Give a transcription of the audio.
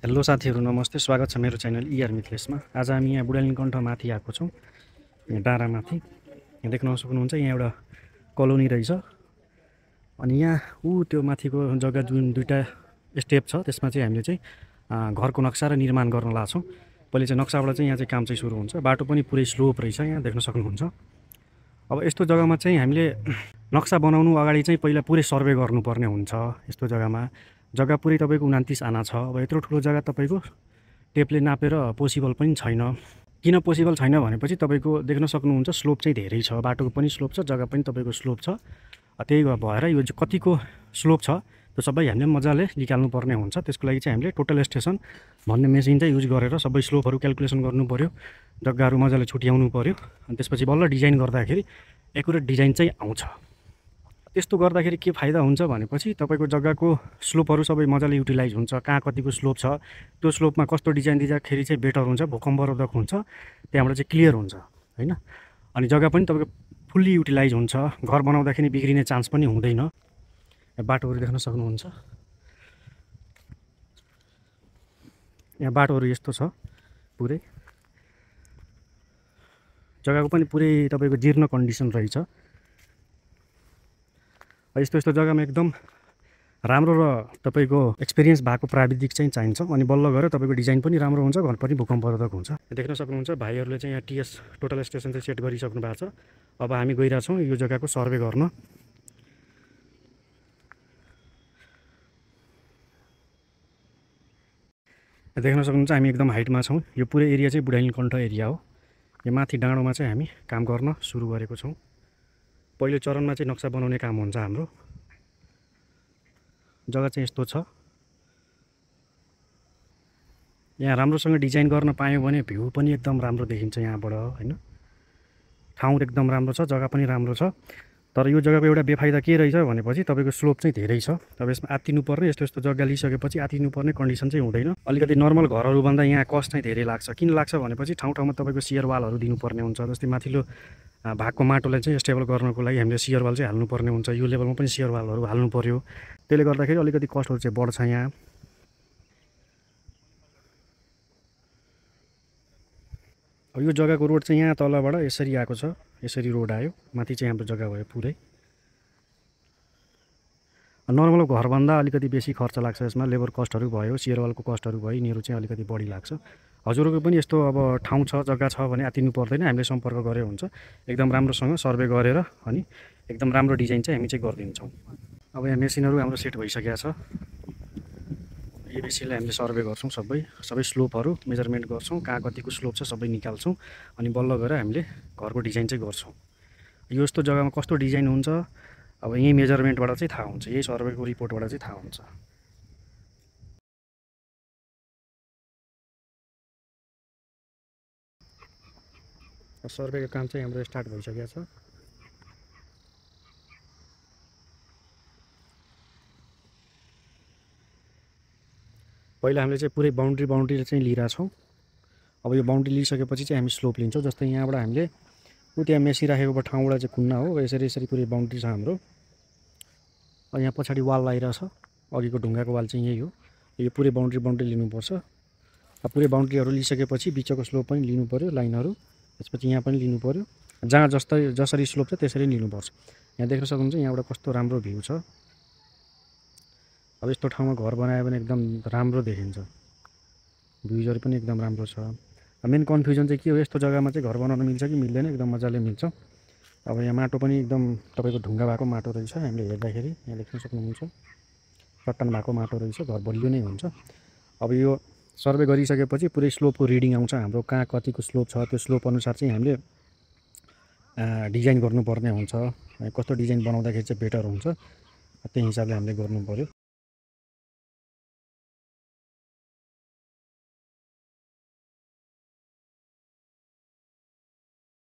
Hello साथीहरू नमस्ते, स्वागत छ मेरो च्यानल इआर मिथलेसमा। आज हामी यहाँ बुढालिङकण्ठ माथि आएको छौँ, यहाँ डाँडामाथि। यहाँ देख्न सक्नुहुन्छ यहाँ एउटा कलोनी रहेछ। अनि यहाँ त्यो माथिको जग्गा जुन दुईवटा स्टेप छ त्यसमा चाहिँ हामीले चाहिँ घरको नक्सा र निर्माण गर्न लाग्छौँ। पहिले चाहिँ नक्साबाट चाहिँ यहाँ चाहिँ काम चाहिँ सुरु हुन्छ। बाटो पनि पुरै स्लोप रहेछ, यहाँ देख्न सक्नुहुन्छ। अब यस्तो जग्गामा चाहिँ हामीले नक्सा बनाउनु अगाडि चाहिँ पहिला पुरै सर्वे गर्नुपर्ने हुन्छ। यस्तो जग्गामा जग्गा पुरै तपाईँको 29 आना छ। अब यत्रो ठुलो जग्गा तपाईँको टेपले नापेर पोसिबल पनि छैन। किन पोसिबल छैन भनेपछि तपाईँको देख्न सक्नुहुन्छ स्लोप चाहिँ धेरै छ, बाटोको पनि स्लोप छ, जग्गा पनि तपाईँको स्लोप छ। त्यही भएर यो चाहिँ कतिको स्लोप छ त्यो सबै हामीले मजाले निकाल्नु पर्ने हुन्छ। त्यसको लागि चाहिँ हामीले टोटल स्टेसन भन्ने मेसिन चाहिँ युज गरेर सबै स्लोपहरू क्यालकुलेसन गर्नु पऱ्यो, जग्गाहरू मजाले छुट्याउनु पऱ्यो। अनि त्यसपछि बल्ल डिजाइन गर्दाखेरि एकुरेट डिजाइन चाहिँ आउँछ। त्यस्तो गर्दाखेरि के फाइदा हुन्छ भनेपछि तपाईँको जग्गाको स्लोपहरू सबै मजाले युटिलाइज हुन्छ। कहाँ कतिको स्लोप छ, त्यो स्लोपमा कस्तो डिजाइन दिँदाखेरि चाहिँ बेटर हुन्छ, भूकम्परोधक हुन्छ, त्यहाँबाट चाहिँ क्लियर हुन्छ हैन। अनि जग्गा पनि तपाईँको फुल्ली युटिलाइज हुन्छ, घर बनाउँदाखेरि बिग्रिने चान्स पनि हुँदैन। बाटोहरू देख्न सक्नुहुन्छ, यहाँ बाटोहरू यस्तो छ, पुरै जग्गाको पनि पुरै तपाईँको जीर्ण कन्डिसन रहेछ। यस्तो यस्तो जग्गामा एकदम राम्रो र तपाईँको एक्सपिरियन्स भएको प्राविधिक चाहिँ चाहिन्छ। अनि बल्ल गएर तपाईँको डिजाइन पनि राम्रो हुन्छ, घर पनि भूकम्परोधक हुन्छ। देख्न सक्नुहुन्छ भाइहरूले चाहिँ यहाँ टिएस टोटल स्टेसन चाहिँ सेट गरिसक्नु भएको छ। अब हामी गइरहेछौँ यो जग्गाको सर्वे गर्न। देख्न सक्नुहुन्छ हामी एकदम हाइटमा छौँ। यो पुरै एरिया चाहिँ बुढालिङकण्ठ एरिया हो। यो माथि डाँडोमा चाहिँ हामी काम गर्न सुरु गरेको छौँ। पहिलो चरणमा चाहिँ नक्सा बनाउने काम हुन्छ हाम्रो। जग्गा चाहिँ यस्तो छ, यहाँ राम्रोसँग डिजाइन गर्न पायौँ भने भ्यू पनि एकदम राम्रो देखिन्छ यहाँबाट हैन। ठाउँ एकदम राम्रो छ, जग्गा पनि राम्रो छ। तर यो जग्गाको एउटा बेफाइदा के रहेछ भनेपछि तपाईँको स्लोप चाहिँ धेरै छ। अब यसमा आत्तिनुपर्ने, यस्तो यस्तो जग्गा लिइसकेपछि आत्तिनुपर्ने कन्डिसन चाहिँ हुँदैन। अलिकति नर्मल घरहरूभन्दा यहाँ कस्ट चाहिँ धेरै लाग्छ। किन लाग्छ भनेपछि ठाउँ ठाउँमा तपाईँको सियर वालहरू दिनुपर्ने हुन्छ। जस्तै माथिल्लो भागको माटोलाई चाहिँ स्टेबल गर्नको लागि हामीले सियर वाल चाहिँ हाल्नुपर्ने हुन्छ। यो लेभलमा पनि सियर वालहरू हाल्नु पर्यो। त्यसले गर्दाखेरि अलिकति कस्टहरू चाहिँ बढ्छ यहाँ। अब यो जग्गाको रोड चाहिँ यहाँ तलबाट यसरी आएको छ, यसरी रोड आयो, माथि चाहिँ हाम्रो जग्गा भयो पुरै। नर्मल घरभन्दा अलिकति बेसी खर्च लाग्छ यसमा। लेबर कस्टहरू भयो, सियर वालको कस्टहरू भयो, यिनीहरू चाहिँ अलिकति बढी लाग्छ। हजुरको पनि यस्तो अब ठाउँ छ, जग्गा छ भने आत्तिनु पर्दैन, हामीले सम्पर्क गरे हुन्छ। एकदम राम्रोसँग सर्वे गरेर अनि एकदम राम्रो डिजाइन चाहिँ हामी चाहिँ गरिदिन्छौँ। अब यहाँ मेसिनहरू हाम्रो सेट भइसकेको छ। यो मेसिनलाई हामीले सर्वे गर्छौँ, सबै स्लोपहरू मेजरमेन्ट गर्छौँ, कहाँ कतिको स्लोप छ सबै निकाल्छौँ। अनि बल्ल गएर हामीले घरको डिजाइन चाहिँ गर्छौँ। यो यस्तो जग्गामा कस्तो डिजाइन हुन्छ अब यही मेजरमेन्टबाट चाहिँ थाहा हुन्छ, यही सर्वेको रिपोर्टबाट चाहिँ थाहा हुन्छ। सर्वेको काम चाहिँ हाम्रो स्टार्ट भइसकेको छ। पहिला हामीले चाहिँ पुरै बाउन्ड्री चाहिँ लिइरहेछौँ। अब यो बाउन्ड्री लिइसकेपछि चाहिँ हामी स्लोप लिन्छौँ। जस्तै यहाँबाट हामीले त्यहाँ मेसी राखेको ठाउँबाट चाहिँ कुन्ना हो, यसरी यसरी पुरै बाउन्ड्री छ हाम्रो। यहाँ पछाडि वाल लगाइरहेछ, अघिको ढुङ्गाको वाल चाहिँ यही हो। यो पुरै बाउन्ड्री लिनुपर्छ। अब पुरै बाउन्ड्रीहरू लिइसकेपछि बिचको स्लोप पनि लिनु पऱ्यो, लाइनहरू। त्यसपछि यहाँ पनि लिनु पऱ्यो, जहाँ जसरी स्लोप छ त्यसरी लिनुपर्छ। यहाँ देख्न सक्नुहुन्छ यहाँबाट कस्तो राम्रो भ्यू छ। अब यस्तो ठाउँमा घर बनायो भने एकदम राम्रो देखिन्छ, भ्यूजहरू पनि एकदम राम्रो छ। मेन कन्फ्युजन चाहिँ के हो, यस्तो जग्गामा चाहिँ घर बनाउन मिल्छ कि मिल्दैन? एकदम मजाले मिल्छ। अब यहाँ माटो पनि एकदम तपाईँको ढुङ्गा भएको माटो रहेछ। हामीले हेर्दाखेरि यहाँ देख्न सक्नुहुन्छ चट्टान भएको माटो रहेछ, घर बलियो नै हुन्छ। अब यो सर्वे गरिसकेपछि पुरै स्लोपको रिडिङ आउँछ हाम्रो, कहाँ कतिको स्लोप छ। त्यो स्लोप अनुसार चाहिँ हामीले डिजाइन गर्नुपर्ने हुन्छ। कस्तो डिजाइन बनाउँदाखेरि चाहिँ बेटर हुन्छ, त्यही हिसाबले हामीले गर्नु पऱ्यो।